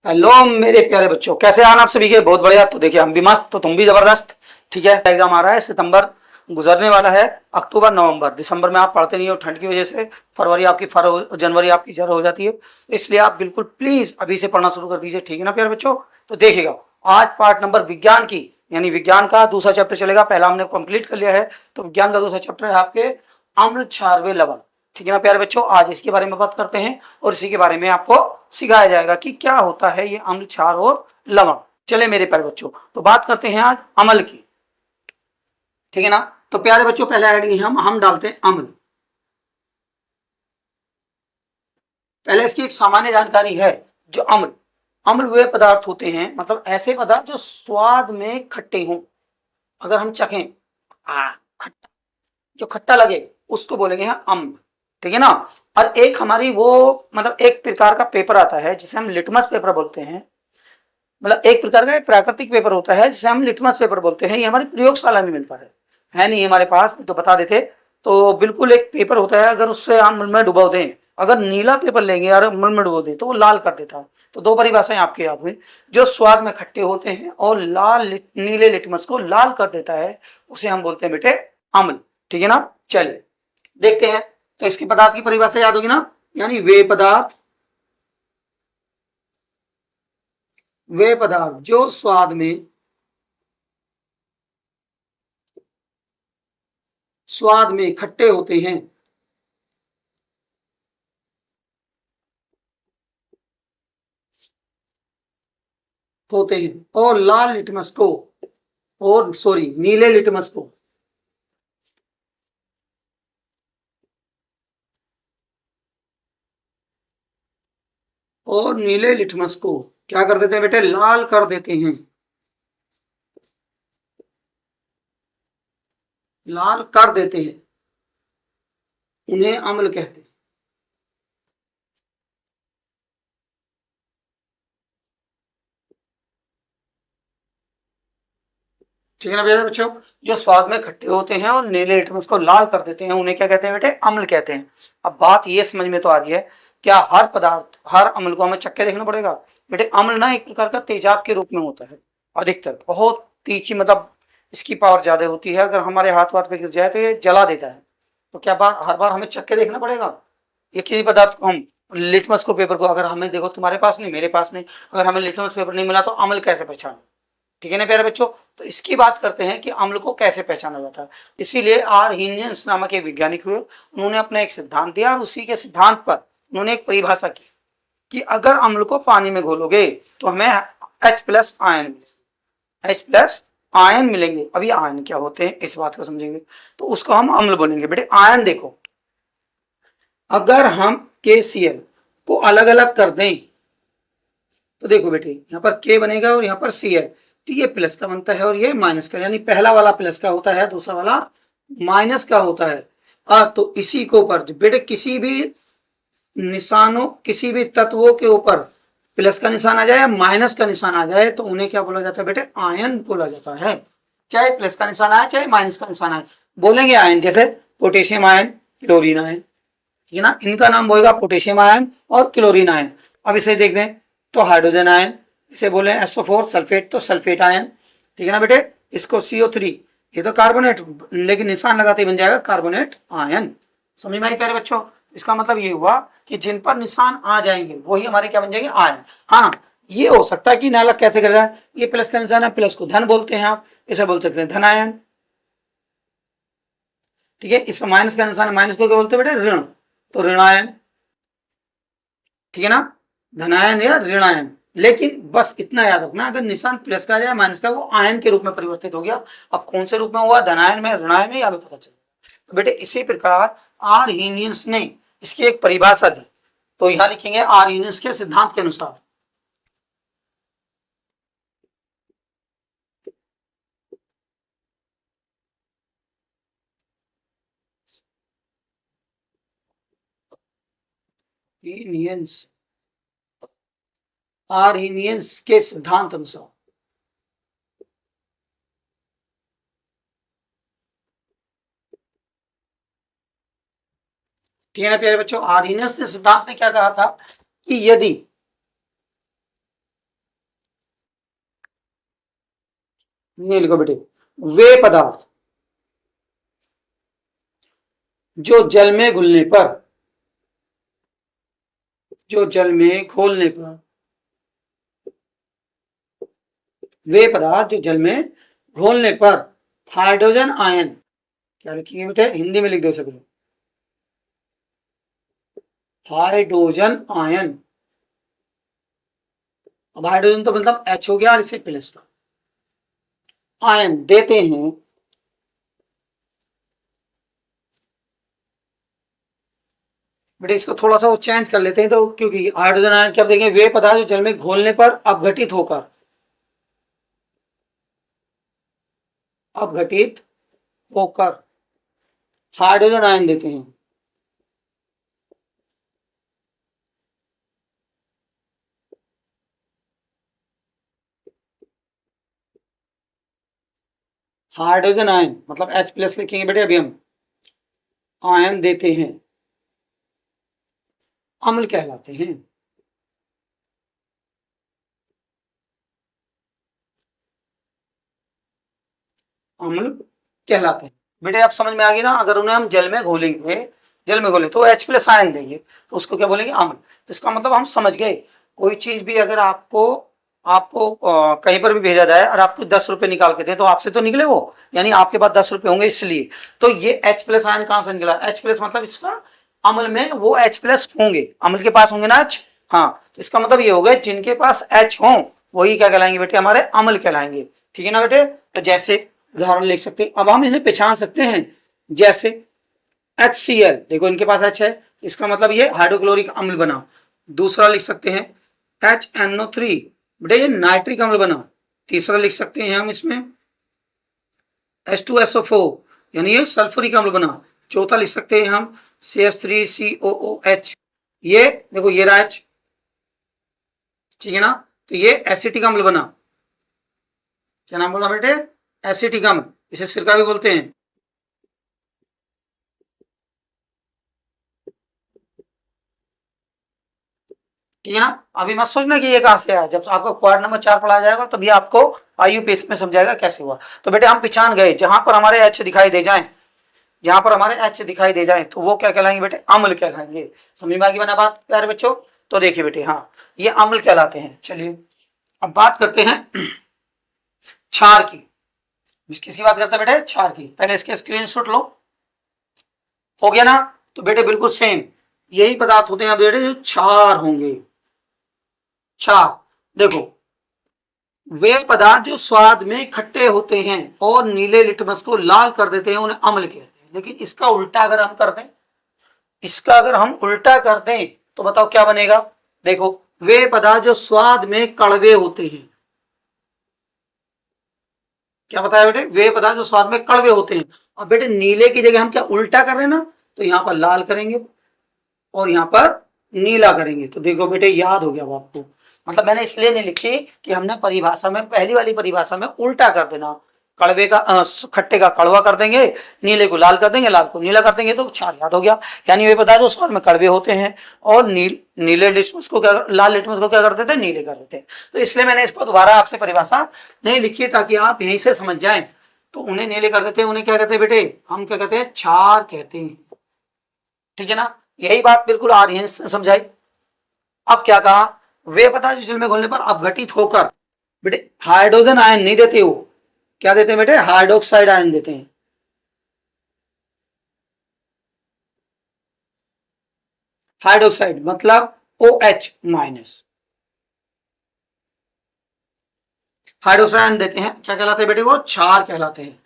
Hello मेरे प्यारे बच्चों, कैसे हाल आप सभी के। बहुत बढ़िया। तो देखिए हम भी मस्त, तो तुम भी जबरदस्त। ठीक है, एग्जाम आ रहा है, सितंबर गुजरने वाला है, अक्टूबर नवंबर दिसंबर में आप पढ़ते नहीं हो ठंड की वजह से। जनवरी आपकी जड़ हो जाती है, इसलिए आप बिल्कुल प्लीज अभी से पढ़ना शुरू कर दीजिए। ठीक है ना प्यारे बच्चों। तो देखिएगा, आज पार्ट नंबर विज्ञान की, यानी विज्ञान का दूसरा चैप्टर चलेगा। पहला हमने कंप्लीट कर लिया है, तो विज्ञान का दूसरा चैप्टर है आपके अम्ल क्षारवे लवण। ठीक है ना प्यारे बच्चों, आज इसके बारे में बात करते हैं और इसी के बारे में आपको सिखाया जाएगा कि क्या होता है ये अम्ल, क्षार और लवण। चले मेरे प्यारे बच्चों, तो बात करते हैं आज अम्ल की। ठीक है ना। तो प्यारे बच्चों, पहले ऐड हम डालते हैं अम्ल। पहले इसकी एक सामान्य जानकारी है। जो अम्ल अम्ल वे पदार्थ होते हैं, मतलब ऐसे पदार्थ जो स्वाद में खट्टे हों। अगर हम चखें, खट्टा, जो खट्टा लगे उसको बोलेंगे हम अम्ल। ठीक है ना। और एक हमारी वो, मतलब एक प्रकार का पेपर आता है जिसे हम लिटमस पेपर बोलते हैं। मतलब एक प्रकार का एक प्राकृतिक पेपर होता है जिसे हम लिटमस पेपर बोलते हैं। ये हमारी प्रयोगशाला में मिलता है नहीं हमारे पास, तो बता देते। तो बिल्कुल एक पेपर होता है, अगर उससे हम अम्ल में डुबो दें, अगर नीला पेपर लेंगे और अम्ल में डुबो दें तो वो लाल कर देता है। तो दो परिभाषाएं आपके याद हुई। जो स्वाद में खट्टे होते हैं और नीले लिटमस को लाल कर देता है, उसे हम बोलते हैं बेटे अम्ल। ठीक है ना। चलिए देखते हैं। तो इसकी पदार्थ की परिभाषा याद होगी ना, यानी वे पदार्थ जो स्वाद में खट्टे होते हैं और नीले लिटमस को क्या कर देते हैं बेटे, लाल कर देते हैं। लाल कर देते हैं, उन्हें अम्ल कहते हैं। ठीक है ना प्यारे बच्चों। जो स्वाद में खट्टे होते हैं और नीले लिटमस को लाल कर देते हैं, उन्हें क्या कहते हैं बेटे, अम्ल कहते हैं। अब बात ये समझ में तो आ रही है, क्या हर अम्ल को हमें चक्के देखना पड़ेगा? बेटे अम्ल ना एक प्रकार का तेजाब के रूप में होता है। अधिकतर बहुत तीखी, मतलब इसकी पावर ज्यादा होती है। अगर हमारे हाथ वाथ पे गिर जाए तो ये जला देता है। तो क्या हर बार हमें चक्के देखना पड़ेगा? ये किसी पदार्थ को, हम लिटमस को पेपर को, अगर हमें देखो तुम्हारे पास नहीं मेरे पास नहीं, अगर हमें लिटमस पेपर नहीं मिला तो अम्ल कैसे पहचाने? ठीक है ना प्यारे बच्चों। तो इसकी बात करते हैं कि अम्ल को कैसे पहचाना जाता है। इसीलिए आर्हीनियंस नामक एक वैज्ञानिक हुए, उन्होंने अपना एक सिद्धांत दिया और उसी के सिद्धांत पर उन्होंने एक परिभाषा की कि अगर अम्ल को पानी में घोलोगे तो हमें H+ आयन मिलेंगे। अभी आयन क्या होते हैं इस बात को समझेंगे, तो उसको हम अम्ल बोलेंगे। बेटे आयन देखो, अगर हम KCl को अलग अलग कर दें तो देखो बेटे, यहाँ पर K बनेगा और यहाँ पर Cl, तो ये प्लस का बनता है और ये माइनस का, यानी पहला वाला प्लस का होता है, दूसरा वाला माइनस का होता है। तो इसी को ऊपर बेटे किसी भी तत्वों के ऊपर प्लस का निशान आ जाए या माइनस का निशान आ जाए तो उन्हें क्या बोला जाता है बेटे, आयन बोला जाता है। चाहे प्लस का निशान आए चाहे माइनस का निशान आए, बोलेंगे आयन। जैसे पोटेशियम आयन, क्लोरीन आयन। ठीक है ना, इनका नाम होगा पोटेशियम आयन और क्लोरीन आयन। अब इसे देख दें तो हाइड्रोजन आयन, इसे बोले SO4 सल्फेट, तो सल्फेट आयन। ठीक है ना बेटे। इसको CO3, ये तो कार्बोनेट, लेकिन निशान लगाते ही बन जाएगा कार्बोनेट आयन। समझ में आई प्यारे बच्चों। इसका मतलब ये हुआ कि जिन पर निशान आ जाएंगे वही हमारे क्या बन जाएंगे, आयन। हाँ, ये हो सकता है कि ना अलग कैसे कर रहा है, ये प्लस का निशान है, प्लस को धन बोलते हैं आप, इसे बोल सकते हैं धन आयन। ठीक है, इस पर माइनस का निशान है, माइनस को क्या बोलते हैं बेटे, ऋण, तो ऋणायन। ठीक है ना, धनायन या ऋणायन। लेकिन बस इतना याद रखना, अगर निशान प्लस का या माइनस का, वो आयन के रूप में परिवर्तित हो गया। अब कौन से रूप में हुआ, धनायन में, ऋणायन में, यहाँ पता चला। तो बेटे इसी प्रकार आर्हीनियंस ने इसकी एक परिभाषा दी, तो यहां लिखेंगे आर्हीनियंस के सिद्धांत के अनुसार। आर्हीनियंस के सिद्धांत अनुसार। ठीक है ना प्यारे बच्चों। आर्हीनियस के सिद्धांत ने क्या कहा था कि यदि नहीं लिखो बेटे, वे पदार्थ जो जल में घुलने पर, जो जल में घोलने पर, वे पदार्थ जो जल में घोलने पर हाइड्रोजन आयन, क्या लिखेंगे बेटे, हिंदी में लिख दो सभी, हाइड्रोजन आयन। अब हाइड्रोजन तो मतलब H हो गया और इसे प्लस का आयन देते हैं, बेटे इसको थोड़ा सा वो चेंज कर लेते हैं, तो क्योंकि हाइड्रोजन आयन क्या देंगे, वे पदार्थ जो जल में घोलने पर अपघटित होकर, अपघटित होकर हाइड्रोजन आयन देते हैं। हाइड्रोजन आयन मतलब H प्लस लिखेंगे बेटे, अभी हम आयन देते हैं, अम्ल कहलाते हैं। अम्ल कहलाते हैं। बेटे आप समझ में आ गई ना, अगर उन्हें हम जल में घोलेंगे, जल में घोले तो H प्लस आयन देंगे, तो उसको क्या बोलेंगे, अम्ल। तो इसका मतलब हम समझ गए, कोई चीज भी अगर आपको आपको कहीं पर भी भेजा जाए और आपको 10 रुपए निकाल के दें, तो आपसे तो निकले वो, यानी आपके पास 10 रुपए होंगे, इसलिए तो ये H प्लस आयन कहां से निकला, H प्लस मतलब इसका अम्ल में वो H प्लस होंगे, अम्ल के पास होंगे ना H, हाँ, तो इसका मतलब ये हो गया जिनके पास H हो वही क्या कहलाएंगे बेटे, हमारे अम्ल कहलाएंगे। ठीक है ना बेटे, तो जैसे उदाहरण लिख सकते हैं, अब हम इन्हें पहचान सकते हैं, जैसे HCl, देखो इनके पास H है, इसका मतलब ये हाइड्रोक्लोरिक अम्ल बना। दूसरा लिख सकते हैं HNO3, बेटे ये नाइट्रिक अम्ल बना। तीसरा लिख सकते हैं हम इसमें H2SO4, यानी ये सल्फ्यूरिक अम्ल बना। चौथा लिख सकते हैं हम CH3COOH, ये देखो ये रहा H, ठीक है ना, तो ये एसिटिक अम्ल बना। क्या नाम बोला बेटे, एसिटिक अम्ल, इसे सिरका भी बोलते हैं। ठीक है ना, अभी मत सोचना कि ये कहां से आया, जब आपको क्वाड नंबर 4 पढ़ाया जाएगा तभी आपको IUPAC में समझाएगा कैसे हुआ। तो बेटे हम पहचान गए, जहां पर हमारे H दिखाई दे जाए, जहां पर हमारे H दिखाई दे जाए तो वो क्या कहलाएंगे बेटे, अम्ल कहलाएंगे। समझ में आ गई बना बात प्यारे बच्चों, तो देखिए बेटे, हाँ ये अम्ल कहलाते हैं। चलिए अब बात करते हैं क्षार की। किसकी बात करते हैं बेटे, क्षार की। पहले इसके स्क्रीनशॉट लो, हो गया ना, तो बेटे बिल्कुल सेम यही पदार्थ होते हैं बेटे जो क्षार होंगे। क्षार देखो, वे पदार्थ जो स्वाद में खट्टे होते हैं और नीले लिटमस को लाल कर देते हैं, उन्हें अम्ल कहते हैं। लेकिन इसका उल्टा अगर हम कर दें, इसका अगर हम उल्टा कर दें तो बताओ क्या बनेगा। देखो, वे पदार्थ जो स्वाद में कड़वे होते हैं, क्या बताया बेटे, वे पदार्थ जो स्वाद में कड़वे होते हैं। और बेटे नीले की जगह हम क्या उल्टा कर रहे हैं ना, तो यहां पर लाल करेंगे और यहां पर नीला करेंगे। तो देखो बेटे याद हो गया वो आपको, मतलब मैंने इसलिए नहीं लिखी कि हमने परिभाषा में, पहली वाली परिभाषा में उल्टा कर देना, कड़वे का खट्टे का कड़वा कर देंगे, नीले को लाल कर देंगे, लाल को नीला कर देंगे, तो क्षार याद हो गया। यानी वे पदार्थ जो स्वाद में कड़वे होते हैं और नीले लिटमस को क्या, लाल लिटमस को क्या कर देते हैं, नीले कर देते हैं। तो इसलिए मैंने इसको दोबारा आपसे परिभाषा नहीं लिखी ताकि आप यहीं से समझ जाएं। तो उन्हें नीले कर देते हैं, उन्हें क्या कहते हैं बेटे, हम क्या कहते हैं, क्षार कहते हैं। ठीक है ना, यही बात बिल्कुल आर्यन ने समझाई। अब क्या कहा, वे पदार्थ जल में घुलने पर अपघटित होकर, बेटे हाइड्रोजन आयन नहीं देते, वो क्या देते हैं बेटे, हाइड्रोक्साइड आयन देते हैं। हाइड्रोक्साइड मतलब OH माइनस, हाइड्रोक्साइड आयन देते हैं, क्या कहलाते हैं बेटे, वो क्षार कहलाते हैं।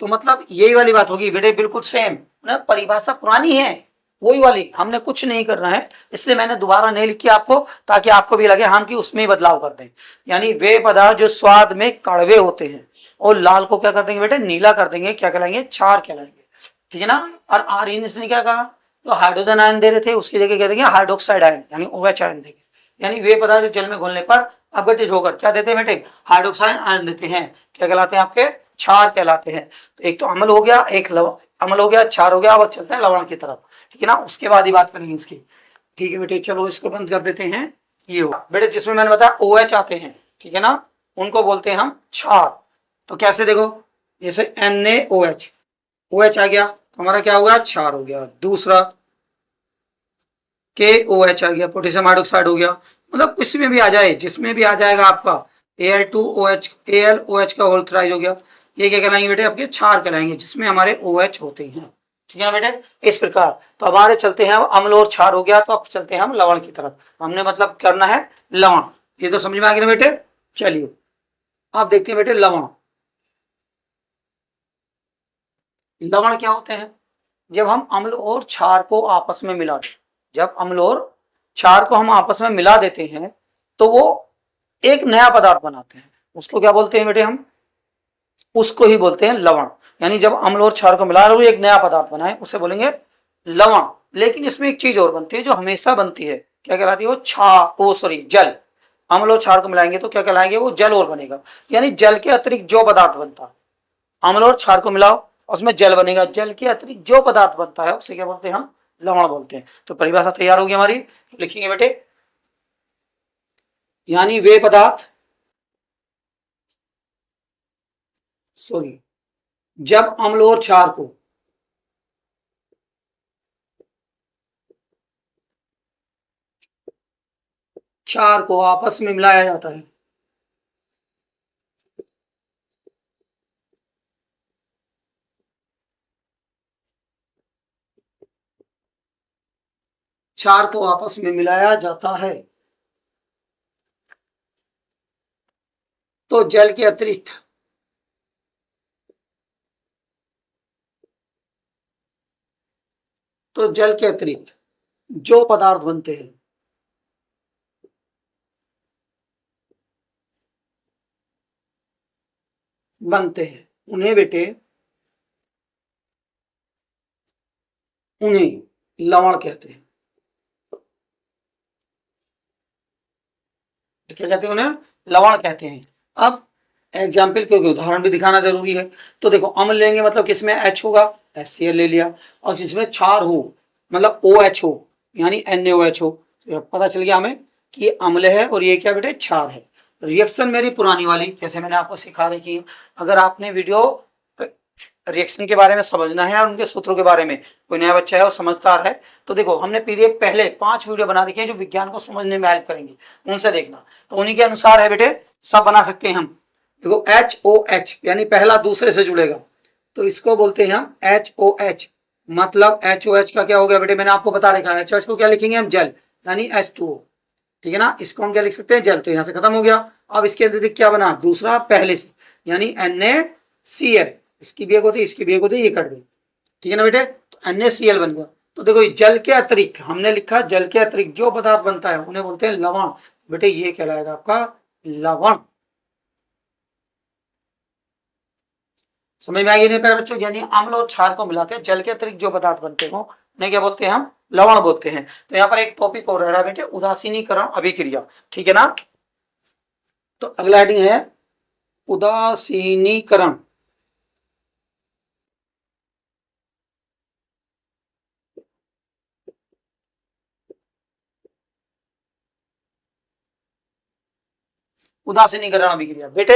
तो मतलब यही वाली बात होगी बेटे, बिल्कुल सेम ना, परिभाषा पुरानी है वही वाली, हमने कुछ नहीं करना है, इसलिए मैंने दोबारा नहीं लिखी आपको, ताकि आपको भी लगे हम कि उसमें ही बदलाव कर दें। यानी वे पदार्थ जो स्वाद में कड़वे होते हैं और लाल को क्या कर देंगे बेटे, नीला कर देंगे, क्या कहलाएंगे, क्षार कहलाएंगे। ठीक है ना, और आर्यन ने क्या कहा, तो हाइड्रोजन आयन दे रहे थे, उसकी जगह कह देंगे हाइड्रोक्साइड आयन, यानी OH आयन देंगे। यानी वे पदार्थ जो जल में घुलने पर अपघटित होकर क्या देते हैं बेटे, हाइड्रोक्साइड आयन देते हैं, क्या कहलाते हैं आपके, क्षार कहलाते हैं। तो एक तो अम्ल हो गया, एक अम्ल हो गया, क्षार हो गया। अब चलते हैं लवण की तरफ, ठीक है ना, उसके बाद ही बात करेंगे इसकी। ठीक है बेटे, चलो इसको बंद कर देते हैं। ये हो बेटे, जिसमें मैंने बताया OH आते हैं, ठीक है ना, उनको बोलते हैं हम क्षार। तो कैसे देखो, जैसे NaOH, OH आ गया तो हमारा क्या होगा, क्षार हो गया। दूसरा KOH आ गया, पोटेशियम हाइड्रोक्साइड हो गया। मतलब कुछ में भी आ जाए, जिसमें भी आ जाएगा आपका Al2OH, AlOH का होल थ्राइज हो गया, ये क्या कहलाएंगे बेटे, आपके क्षार कहलाएंगे, जिसमें हमारे OH होते हैं। ठीक है ना बेटे, इस प्रकार। तो हमारे चलते हैं अम्ल और क्षार हो गया, तो अब चलते हैं हम लवण की तरफ। हमने मतलब करना है लवण, ये तो समझ में आ गया ना बेटे। चलिए आप देखते हैं बेटे लवण। लवण क्या होते हैं, जब हम अम्ल और क्षार को आपस में मिला दें, जब अम्ल और क्षार को हम आपस में मिला देते हैं तो वो एक नया पदार्थ बनाते हैं, उसको क्या बोलते हैं बेटे हम, उसको ही बोलते हैं लवण। यानी जब अम्ल और क्षार को मिला एक नया पदार्थ बनाए उसे बोलेंगे लवण। लेकिन इसमें एक चीज और बनती है जो हमेशा बनती है, क्या कहलाती है वो, जल। अम्ल और क्षार को मिलाएंगे तो क्या कहलाएंगे, वो जल और बनेगा। यानी जल के अतिरिक्त जो पदार्थ बनता है, अम्ल और क्षार को मिलाओ उसमें जल बनेगा, जल के अतिरिक्त जो पदार्थ बनता है उसे क्या बोलते हैं, हम लवण बोलते हैं। तो परिभाषा तैयार होगी हमारी, लिखेंगे बेटे, यानी वे पदार्थ, सॉरी, जब अम्ल और क्षार को आपस में मिलाया जाता है, क्षार को आपस में मिलाया जाता है, तो जल के अतिरिक्त जो पदार्थ बनते हैं उन्हें बेटे, उन्हें लवण कहते हैं। क्या कहते हैं उन्हें, लवण कहते हैं। अब एग्जाम्पल, क्योंकि उदाहरण भी दिखाना जरूरी है, तो देखो अम्ल लेंगे मतलब किसमें H होगा, HCl ले लिया, और जिसमें क्षार हो मतलब OH हो, यानी NaOH हो, तो पता चल गया हमें कि ये अम्ल है और ये क्या बेटे, क्षार है। रिएक्शन मेरी पुरानी वाली, जैसे मैंने आपको सिखा रखी, अगर आपने वीडियो रिएक्शन के बारे में समझना है और उनके सूत्रों के बारे में, कोई नया बच्चा है और समझदार है, तो देखो हमने पीडीएफ पहले 5 वीडियो बना रखी है जो विज्ञान को समझने में हेल्प करेंगे, उनसे देखना। तो उन्हीं के अनुसार है बेटे, सब बना सकते हैं हम। देखो HOH यानी पहला दूसरे से जुड़ेगा, तो इसको बोलते हैं हम HOH। मतलब HOH का क्या हो गया बेटे, मैंने आपको बता रखा है, HOH को क्या लिखेंगे हम, जल, यानी H2O। ठीक है ना, इसको हम क्या लिख सकते हैं, जल। तो यहां से खत्म हो गया। अब इसके अतिरिक्त क्या बना, दूसरा पहले से, यानी NaCl, इसकी भी एक होती, इसकी भी एक होती, ये कट गई। ठीक है ना बेटे, तो NaCl बन गया। तो देखो जल के अतिरिक्त हमने लिखा, जल के अतिरिक्त जो पदार्थ बनता है उन्हें बोलते हैं लवण। बेटे ये कहलाएगा आपका लवण। समझ में आएगी नहीं प्यारे बच्चों, यानी अम्ल और क्षार को मिलाकर जल के अतिरिक्त जो पदार्थ बनते हो उन्हें क्या बोलते हैं, हम लवण बोलते हैं। तो यहाँ पर एक टॉपिक और रह रहा है बेटे, उदासीनीकरण अभिक्रिया। ठीक है ना, तो अगला हेडिंग है उदासीनीकरण। उदासीनीकरण अभिक्रिया, बेटे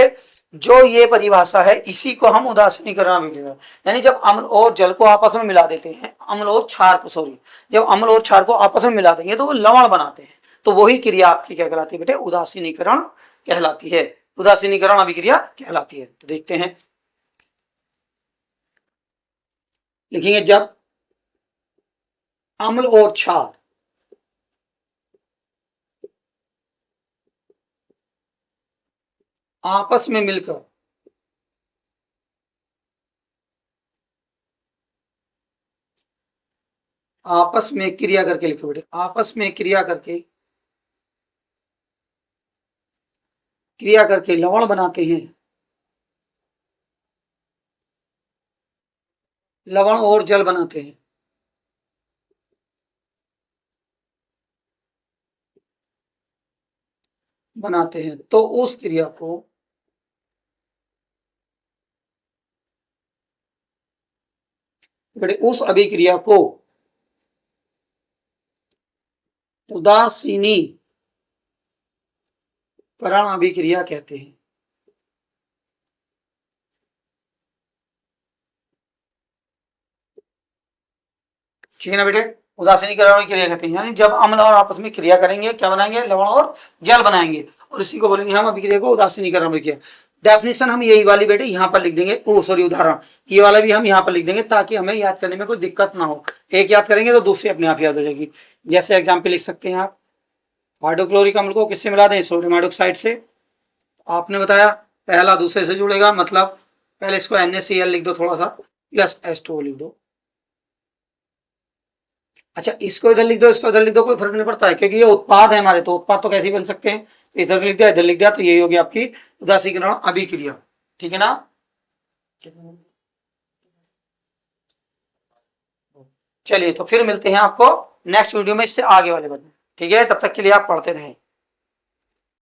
जो ये परिभाषा है इसी को हम उदासीनीकरण अभिक्रिया, यानी जब अम्ल और जल को आपस में मिला देते हैं, अम्ल और क्षार को, सॉरी, जब अम्ल और क्षार को आपस में मिला देंगे तो वो लवण बनाते हैं, तो वही क्रिया आपकी क्या कहलाती है बेटे, उदासीनीकरण कहलाती है, उदासीनीकरण अभिक्रिया कहलाती है। तो देखते हैं, लिखेंगे जब अम्ल और क्षार आपस में मिलकर आपस में क्रिया करके, लिखो बेटे, आपस में क्रिया करके लवण बनाते हैं, लवण और जल बनाते हैं, तो उस क्रिया को बेटे, उस अभिक्रिया को उदासीनीकरण अभिक्रिया कहते हैं। ठीक है ना बेटे। उदासीनीकरण क्रिया कहते हैं, यानी जब अम्ल और आपस में क्रिया करेंगे क्या बनाएंगे, लवण और जल बनाएंगे, और इसी को बोलेंगे हम अभिक्रिया को उदासीनीकरण अभिक्रिया। डेफिनेशन हम यही वाली बेटे यहाँ पर लिख देंगे, ओ सॉरी उदाहरण ये वाला भी हम यहाँ पर लिख देंगे ताकि हमें याद करने में कोई दिक्कत ना हो। एक याद करेंगे तो दूसरी अपने आप याद हो जाएगी। जैसे एग्जाम्पल लिख सकते हैं आप, हाइड्रोक्लोरिक अम्ल को किससे मिला दें, सोडियम हाइड्रोक्साइड से। आपने बताया पहला दूसरे से जुड़ेगा, मतलब पहले इसको NaCl लिख दो थोड़ा सा, प्लस H2O लिख दो। अच्छा इसको इधर लिख दो, इसको इधर लिख दो, कोई फर्क नहीं पड़ता है क्योंकि ये उत्पाद है हमारे, तो उत्पाद तो कैसे ही बन सकते हैं, तो इधर लिख दिया इधर लिख दिया, तो यही होगी आपकी उदासीकरण अभिक्रिया। ठीक है ना। चलिए तो फिर मिलते हैं आपको नेक्स्ट वीडियो में इससे आगे वाले बन। ठीक है, तब तक के लिए आप पढ़ते रहें।